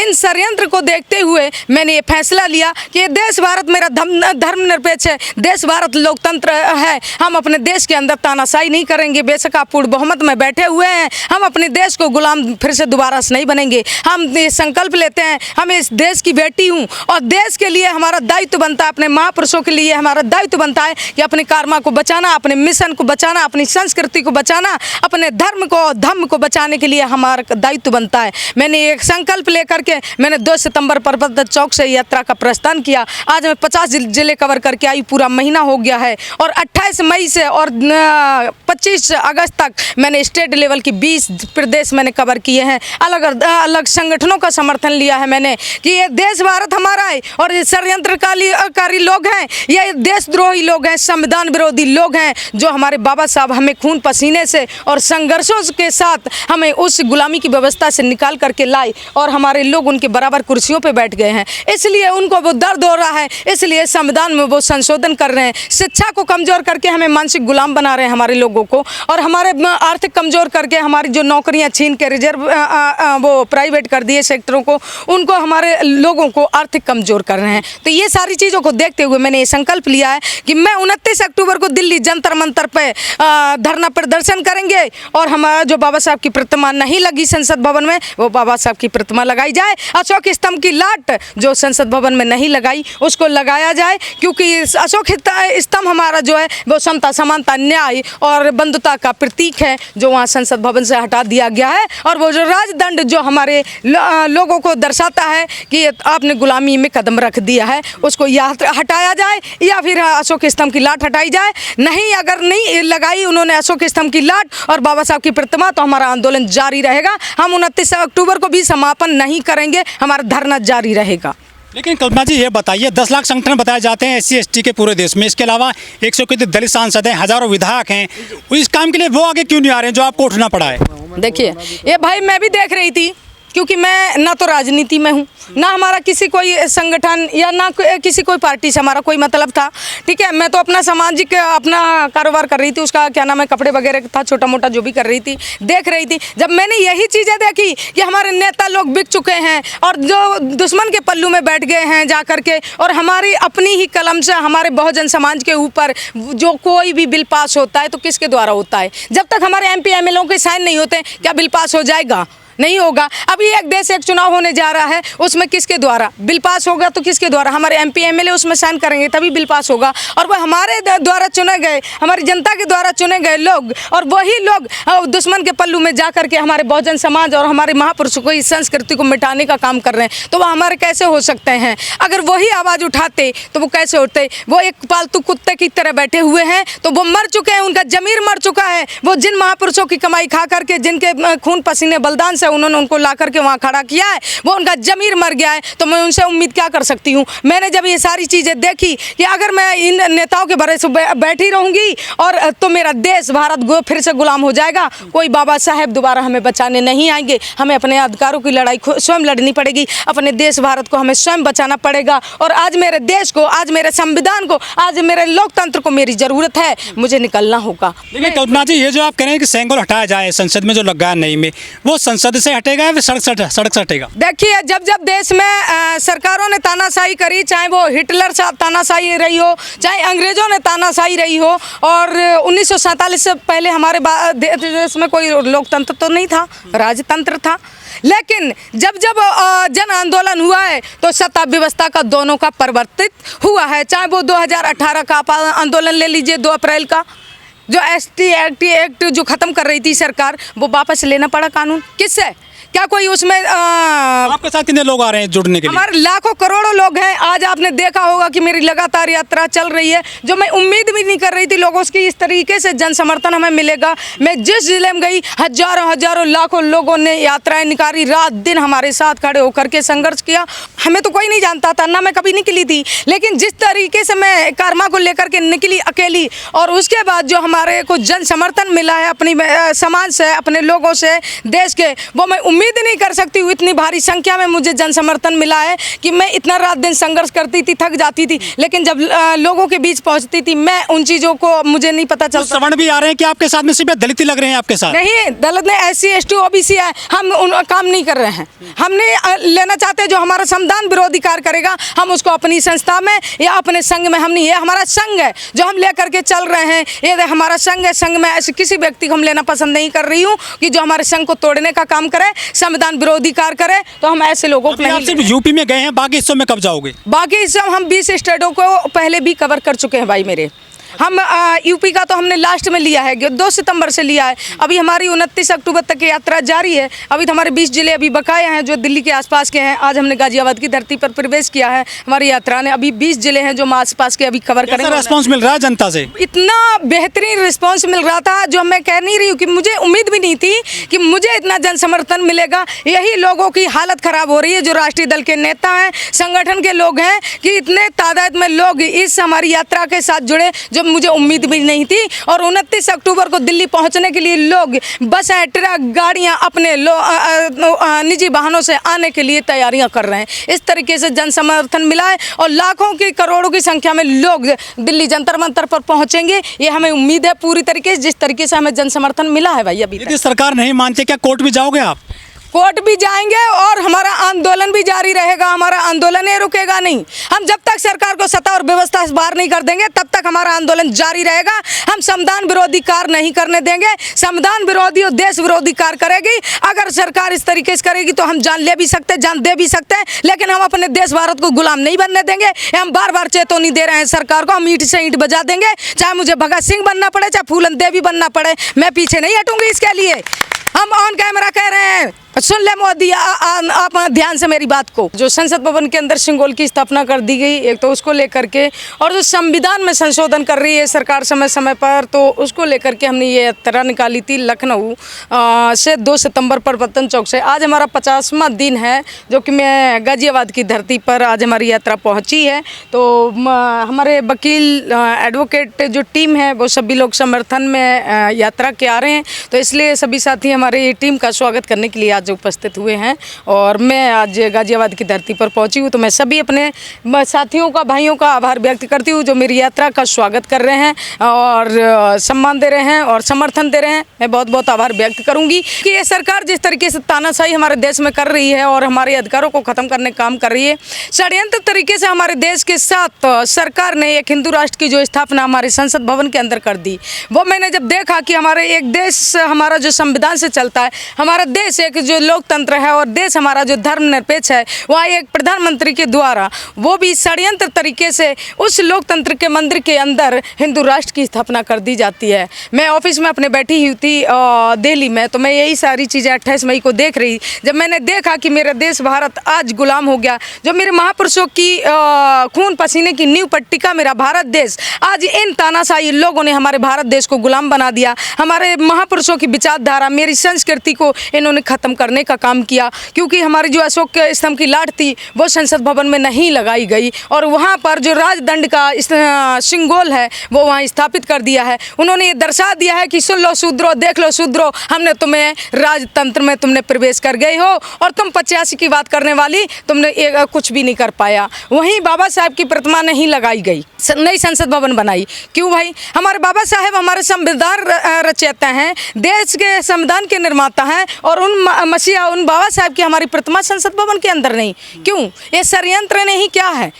इन षड्यंत्र को देखते हुए मैंने ये फैसला लिया कि देश भारत मेरा धर्मनिरपेक्ष है, देश भारत लोकतंत्र है। हम अपने देश के अंदर तानाशाही नहीं करेंगे। बेशक आप पूर्ण बहुमत में बैठे हुए हैं, हम अपने देश को गुलाम फिर से दोबारा से नहीं बनेंगे। हम ये संकल्प लेते हैं, हम इस देश की बेटी हूँ और देश के लिए हमारा दायित्व बनता है, अपने महापुरुषों के लिए हमारा दायित्व बनता है कि अपने कर्मा को बचाना, अपने मिशन को बचाना, अपनी संस्कृति को बचाना, अपने धर्म को बचाने के लिए हमारा दायित्व बनता है। मैंने एक संकल्प लेकर के मैंने 2 सितंबर पर परबत चौक से यात्रा का प्रस्थान किया। आज मैं 50 जिले कवर करके आई, पूरा महीना हो गया है और 28 मई से और 25 अगस्त तक मैंने स्टेट लेवल की 20 प्रदेश मैंने कवर किए हैं। अलग अलग संगठनों का समर्थन लिया है मैंने कि ये देश भारत हमारा है और ये षड्यंत्रकारी लोग हैं, ये देशद्रोही लोग हैं, संविधान विरोधी लोग हैं जो हमारे बाबा साहब हमें खून पसीने से और संघर्षों के साथ हमें उस गुलामी की व्यवस्था से निकाल करके लाए और हमारे लोग उनके बराबर कुर्सियों पे बैठ गए हैं। इसलिए उनको वो दर्द हो रहा है, इसलिए संविधान में वो संशोधन कर रहे हैं। शिक्षा को कमज़ोर करके हमें मानसिक गुलाम बना रहे हैं हमारे लोगों को, और हमारे आर्थिक कमज़ोर करके हमारी जो नौकरियां छीन के रिजर्व वो प्राइवेट कर दिए सेक्टरों को, उनको हमारे लोगों को आर्थिक कमज़ोर कर रहे हैं। तो ये सारी चीज़ों को देखते हुए मैंने ये संकल्प लिया है कि मैं 29 अक्टूबर को दिल्ली जंतर मंतर पे धरना प्रदर्शन करेंगे और हमारा जो बाबा साहब की प्रतिमा नहीं लगी संसद भवन में, वो बाबा साहब की प्रतिमा लगाई जाए। अशोक स्तंभ की लाट जो संसद भवन में नहीं लगाई उसको लगाया जाए, क्योंकि अशोक स्तंभ हमारा जो है वो समता, समानता, न्याय और बंधुता का प्रतीक है, जो वहाँ संसद भवन से हटा दिया गया है। और वो जो राजदंड जो हमारे लोगों को दर्शाता है कि आपने गुलामी में कदम रख दिया है, उसको या हटाया जाए या फिर अशोक स्तंभ की लाट हटाई जाए। नहीं, अगर नहीं लगाई उन्होंने अशोक स्तंभ की लाट और बाबा साहब की प्रतिमा, तो हमारा आंदोलन जारी रहेगा। हम 29 अक्टूबर को भी समापन नहीं करेंगे, हमारा धरना जारी रहेगा। लेकिन कल्पना जी ये बताइए, 10 लाख संगठन बताए जाते हैं SC ST के पूरे देश में, इसके अलावा 100 दलित सांसद हैं, हजारों विधायक हैं, इस काम के लिए वो आगे क्यों नहीं आ रहे हैं जो आपको उठना पड़ा है? देखिए ये भाई मैं भी देख रही थी, क्योंकि मैं ना तो राजनीति में हूँ, ना हमारा किसी कोई संगठन या ना किसी कोई पार्टी से हमारा कोई मतलब था। ठीक है, मैं तो अपना सामाजिक अपना कारोबार कर रही थी, उसका क्या नाम है, कपड़े वगैरह था, छोटा मोटा जो भी कर रही थी, देख रही थी। जब मैंने यही चीज़ें देखी कि हमारे नेता लोग बिक चुके हैं और जो दुश्मन के पल्लू में बैठ गए हैं जा करके, और हमारी अपनी ही कलम से हमारे बहुजन समाज के ऊपर जो कोई भी बिल पास होता है तो किसके द्वारा होता है? जब तक हमारे MP MLA के साइन नहीं होते क्या बिल पास हो जाएगा? नहीं होगा। अभी एक देश एक चुनाव होने जा रहा है, उसमें किसके द्वारा बिल पास होगा? तो किसके द्वारा? हमारे MP MLA उसमें साइन करेंगे तभी बिल पास होगा, और वह हमारे द्वारा चुने गए, हमारी जनता के द्वारा चुने गए लोग, और वही लोग दुश्मन के पल्लू में जा करके हमारे बहुजन समाज और हमारे महापुरुषों को, इस संस्कृति को मिटाने का काम कर रहे हैं। तो वह हमारे कैसे हो सकते हैं? अगर वही आवाज़ उठाते तो वो कैसे उठते? वो एक पालतू कुत्ते की तरह बैठे हुए हैं, तो वो मर चुके हैं, उनका जमीर मर चुका है। वो जिन महापुरुषों की कमाई खा करके, जिनके खून पसीने बलिदान से उन्होंने उनको ला करके वहाँ खड़ा किया है, वो उनका जमीर मर गया है। तो मैं उनसे उम्मीद क्या कर सकती हूँ? मैंने जब ये सारी चीज़ें देखी कि अगर मैं इन नेताओं के भरोसे बैठी रहूँगी और तो मेरा देश भारत फिर से गुलाम हो जाएगा। कोई बाबा साहेब दोबारा हमें बचाने नहीं आएंगे। हमें अपने अधिकारों की लड़ाई स्वयं लड़नी पड़ेगी, अपने देश भारत को हमें स्वयं बचाना पड़ेगा। और आज मेरे देश को, आज मेरे संविधान को, आज मेरे लोकतंत्र को मेरी ज़रूरत है, मुझे निकलना होगा। लेकिन कल्पना जी ये जो आप कह रहे हैं कि सेंगोल हटाया जाए संसद में जो लगा नहीं में, वो संसद से हटेगा या फिर सड़क से हटेगा? देखिए, जब जब देश में सरकारों ने तानाशाही करी, चाहे वो हिटलर साहब तानाशाही रही हो, चाहे अंग्रेजों ने तानाशाही रही हो, और 1947 से पहले हमारे देश में कोई लोकतंत्र तो नहीं था, राजतंत्र था। लेकिन जब जब जन आंदोलन हुआ है तो सत्ता व्यवस्था का दोनों का परिवर्तित हुआ है। चाहे वो 2018 का आंदोलन ले लीजिए, 2 अप्रैल का जो ST एक्ट जो ख़त्म कर रही थी सरकार, वो वापस लेना पड़ा कानून। किससे? क्या कोई उसमें आपके साथ कितने लोग आ रहे हैं जुड़ने के लिए? हमारे लाखों करोड़ों लोग हैं। आज आपने देखा होगा कि मेरी लगातार यात्रा चल रही है, जो मैं उम्मीद भी नहीं कर रही थी लोगों की इस तरीके से जन समर्थन हमें मिलेगा। मैं जिस जिले में गई, हजारों लाखों लोगों ने यात्राएं निकाली, रात दिन हमारे साथ खड़े होकर के संघर्ष किया। हमें तो कोई नहीं जानता था, ना मैं कभी निकली थी, लेकिन जिस तरीके से मैं कर्मा को लेकर के निकली अकेली, और उसके बाद जो हमारे को जन समर्थन मिला है अपनी समाज से, अपने लोगों से, देश के, वो मैं उम्मीद नहीं कर सकती हूँ, इतनी भारी संख्या में मुझे जन समर्थन मिला है कि मैं इतना रात दिन संघर्ष करती थी, थक जाती थी, लेकिन जब लोगों के बीच पहुंचती थी मैं उन चीज़ों को मुझे नहीं पता चलता। सवर्ण भी आ रहे हैं कि आपके साथ में, सिर्फ दलित ही लग रहे हैं आपके साथ? नहीं, दलित ने SC ST OBC है, हम उन काम नहीं कर रहे हैं। हमने लेना चाहते हैं जो हमारा संविधान विरोधी कार्य करेगा हम उसको अपनी संस्था में या अपने संघ में हम नहीं, ये हमारा संघ है जो हम लेकर के चल रहे हैं, ये हमारा संघ है। संघ में ऐसे किसी व्यक्ति को हम लेना पसंद नहीं कर रही हूँ कि जो हमारे संघ को तोड़ने का काम करे, संविधान विरोधी कार्य करे, तो हम ऐसे लोगों को आप नहीं। सिर्फ यूपी में गए हैं, बाकी हिस्सों में कब जाओगे? बाकी हिस्सों हम 20 स्टेटों को पहले भी कवर कर चुके हैं भाई मेरे। हम यूपी का तो हमने लास्ट में लिया है, 2 सितंबर से लिया है। अभी हमारी 29 अक्टूबर तक की यात्रा जारी है। अभी तो हमारे 20 जिले अभी बकाए हैं जो दिल्ली के आसपास के हैं। आज हमने गाजियाबाद की धरती पर प्रवेश किया है हमारी यात्रा ने। अभी 20 जिले हैं जो हम आसपास के अभी कवर करेंगे। रिस्पॉन्स मिल रहा है जनता से? इतना बेहतरीन रिस्पॉन्स मिल रहा था जो मैं कह नहीं रही हूँ कि मुझे उम्मीद भी नहीं थी कि मुझे इतना जन समर्थन मिलेगा। यही लोगों की हालत खराब हो रही है जो राष्ट्रीय दल के नेता हैं, संगठन के लोग हैं, कि इतने तादाद में लोग इस हमारी यात्रा के साथ जुड़े जो मुझे उम्मीद भी नहीं थी। और 29 अक्टूबर को दिल्ली पहुंचने के लिए लोग बस ट्रक गाड़ियां अपने निजी वाहनों से आने के लिए तैयारियां कर रहे हैं। इस तरीके से जन समर्थन मिला है और लाखों की करोड़ों की संख्या में लोग दिल्ली जंतर मंतर पर पहुंचेंगे, ये हमें उम्मीद है पूरी तरीके से, जिस तरीके से हमें जन समर्थन मिला है भाई। अभी यदि सरकार नहीं मानती क्या कोर्ट भी जाओगे आप? कोर्ट भी जाएंगे और हमारा आंदोलन भी जारी रहेगा। हमारा आंदोलन ये रुकेगा नहीं। हम जब तक सरकार को सत्ता और व्यवस्था से बाहर नहीं कर देंगे तब तक हमारा आंदोलन जारी रहेगा। हम संविधान विरोधी कार्य नहीं करने देंगे। संविधान विरोधी और देश विरोधी कार्य करेगी। अगर सरकार इस तरीके से करेगी तो हम जान ले भी सकते हैं, जान दे भी सकते हैं, लेकिन हम अपने देश भारत को गुलाम नहीं बनने देंगे। हम बार बार चेतावनी दे रहे हैं सरकार को, हम ईंट से ईंट बजा देंगे, चाहे मुझे भगत सिंह बनना पड़े, चाहे फूलन देवी बनना पड़े, मैं पीछे नहीं हटूंगी इसके लिए। हम ऑन कैमरा कह रहे हैं, सुन ले मोदी, आप ध्यान से मेरी बात को। जो संसद भवन के अंदर सिंगोल की स्थापना कर दी गई, एक तो उसको लेकर के, और जो संविधान में संशोधन कर रही है सरकार समय समय पर, तो उसको लेकर के हमने ये यात्रा निकाली थी लखनऊ से 2 सितंबर पर पत्तन चौक से। आज हमारा 50वां दिन है जो कि मैं गाजियाबाद की धरती पर आज हमारी यात्रा पहुंची है। तो हमारे वकील एडवोकेट जो टीम है वो सभी लोग समर्थन में यात्रा के आ रहे हैं, तो इसलिए सभी साथी हमारे टीम का स्वागत करने के लिए आज उपस्थित हुए हैं। और मैं आज गाजियाबाद की धरती पर पहुंची हूं, तो मैं सभी अपने साथियों का, भाइयों का आभार व्यक्त करती हूं जो मेरी यात्रा का स्वागत कर रहे हैं और सम्मान दे रहे हैं और समर्थन दे रहे हैं। मैं बहुत बहुत आभार व्यक्त करूंगी कि ये सरकार जिस तरीके से तानाशाही हमारे देश में कर रही है और हमारे अधिकारों को ख़त्म करने का काम कर रही है, षड्यंत्र तरीके से हमारे देश के साथ सरकार ने एक हिंदू राष्ट्र की जो स्थापना हमारे संसद भवन के अंदर कर दी, वो मैंने जब देखा कि हमारे एक देश, हमारा जो संविधान से चलता है, हमारा देश एक जो लोकतंत्र है और देश हमारा जो धर्मनिरपेक्ष है, वहाँ एक प्रधानमंत्री के द्वारा वो भी षड्यंत्र तरीके से उस लोकतंत्र के मंदिर के अंदर हिंदू राष्ट्र की स्थापना कर दी जाती है। मैं ऑफिस में अपने बैठी हुई थी दिल्ली में, तो मैं यही सारी चीज़ें 28 मई को देख रही। जब मैंने देखा कि मेरा देश भारत आज गुलाम हो गया, जो मेरे महापुरुषों की खून पसीने की नींव पर टिका मेरा भारत देश, आज इन तानाशाही लोगों ने हमारे भारत देश को गुलाम बना दिया। हमारे महापुरुषों की विचारधारा, मेरी संस्कृति को इन्होंने ख़त्म करने का काम किया, क्योंकि हमारी जो अशोक के स्तंभ की लाट थी वो संसद भवन में नहीं लगाई गई और वहाँ पर जो राजदंड का सिंगोल है वो वहाँ स्थापित कर दिया है। उन्होंने ये दर्शा दिया है कि सुन लो शूद्रो, देख लो शूद्रो, हमने तुम्हें राजतंत्र में तुमने प्रवेश कर गए हो और तुम 85 की बात करने वाली, तुमने कुछ भी नहीं कर पाया। वहीं बाबा साहब की प्रतिमा नहीं लगाई गई, नई संसद भवन बनाई। क्यों भाई? हमारे बाबा साहब हमारे संविधान रचयिता हैं, देश के संविधान के निर्माता हैं, और उन मसीहा, उन बाबा साहब की हमारी प्रतिमा संसद भवन के अंदर नहीं। क्यों? ये षड्यंत्र नहीं क्या है?